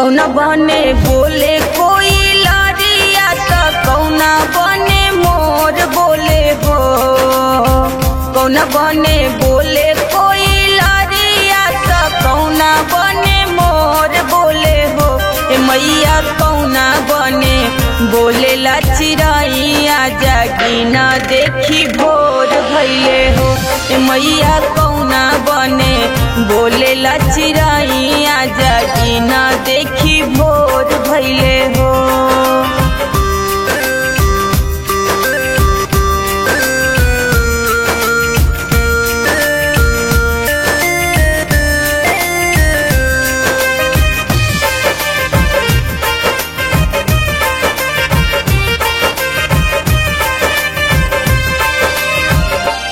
कौना बने बोले कोई लरिया त कौना बने मोर बोले हो। कौना बने बोले कोई लरिया त कौना बने मोर बोले हो। ए मैया कौना बने बोले ला चिड़ैया जागी न देखी भोर भइले हो। ए मैया कौना बने बोले ला चिड़ैया जागी न देखी भोर भइले हो।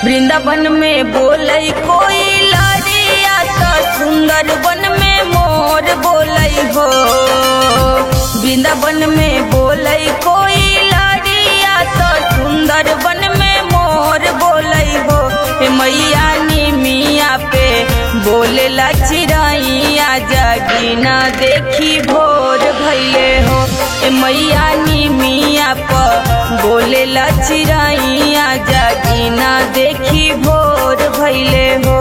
वृंदावन में बोलै कोई लरिया त सुंदर वन में मोर बोलै हो। वृंदावन में बोलै कोई लरिया त सुंदर वन में मोर बोलै हो। हे मैया निमिया पे बोले ला चिड़ैया जागी न देखी भोर भइले हो। ए मैया निमिया पर बोले ला चिड़ैया जागी न देखी भोर भइले हो।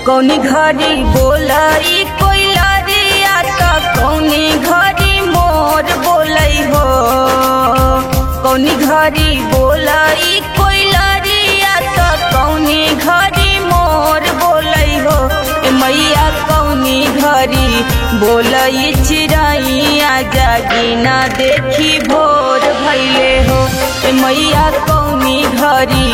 कौनी घड़ी बोलाई कोई लरिया त कौनी घड़ी मोर बोलै हो। कौनी घड़ी बोलाई कोई लरिया त कौनी घड़ी मोर बोलै हो। ए मैया कौनी घड़ी बोलै चिड़ैया जागी न देखी भोर भइले हो। ए मैया कौनी घड़ी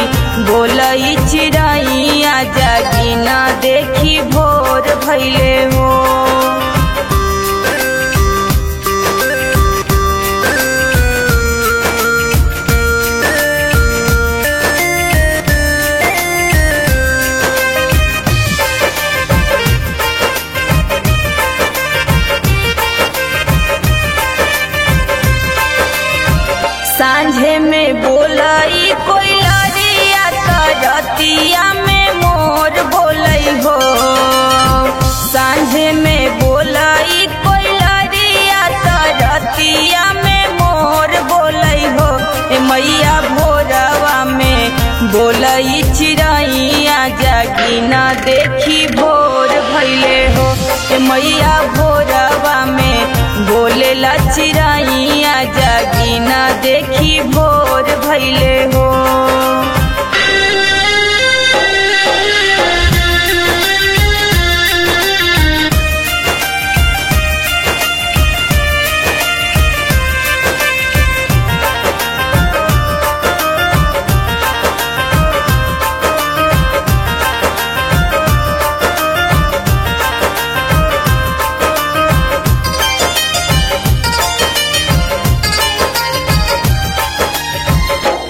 बोलै चिड़ैया जागी न देखी भोर भइले हो। सांझे में बोलाई कोई लरिया त रतिया में मोर बोलै हो। सांझे में बोलाई कोई लरिया त रतिया में मोर बोलै हो। ए मैया भोरवा में बोलै चिड़ैया जागी न देखी भोर भइले हो। ए मैया भोरवा में बोले ला चिड़ैया जागी न देखी भोर भइले हो।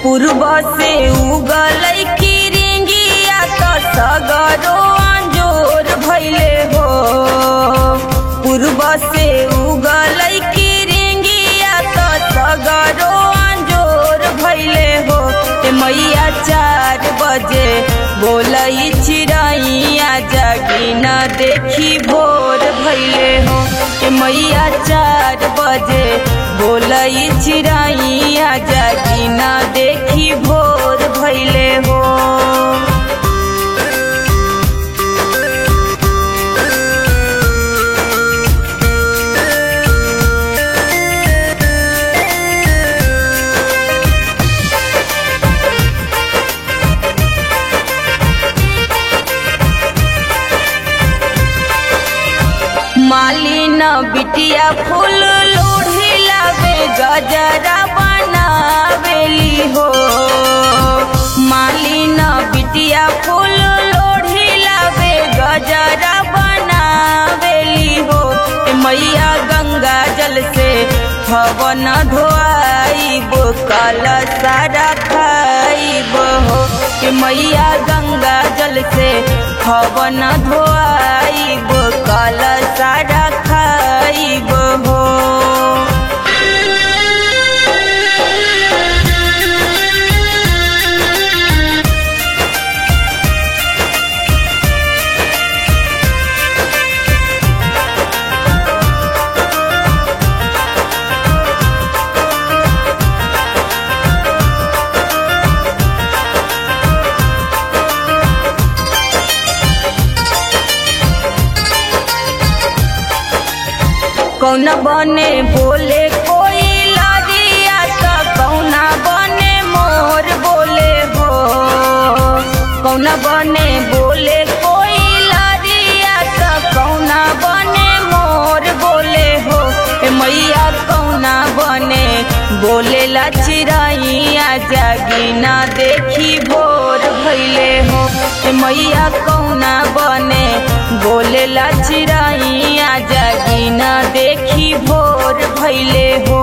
पूर्व से उगलै किरिंगिया त सगरो अंजोर भइले हो। पूर्व से उगलै किरिंगिया त सगरो अंजोर भइले हो। ए मैया 4 बजे बोलै चिड़ैया जागी न देखी भोर भइले हो। ए मैया 4 बजे बोलै चिड़ैया जागी न देखी भोर भइले हो। मालिन बिटिया फूल लोढ़ी लावे गजरा बनावेली हो। मालिन बिटिया फूल लोढ़ी लावे गजरा बनावेली हो। मैया गंगा जल से हवन धोआइब कलशा रखाइब हो कि मैया गंगा जल से हवन धोआइब कलशा रखाइब हो। कौना बने बोले कोई लरिया तो कौना बने मोर बोले हो। कौना बने बोले कोई लरिया तो कौना बने मोर बोले हो। मैया कौना बने बोले ला चिड़ैया जागी ना देखी भोर भइले हो। मैया कौना बने बोले ला चिड़ैया जागी ना देखी भोर भइले हो।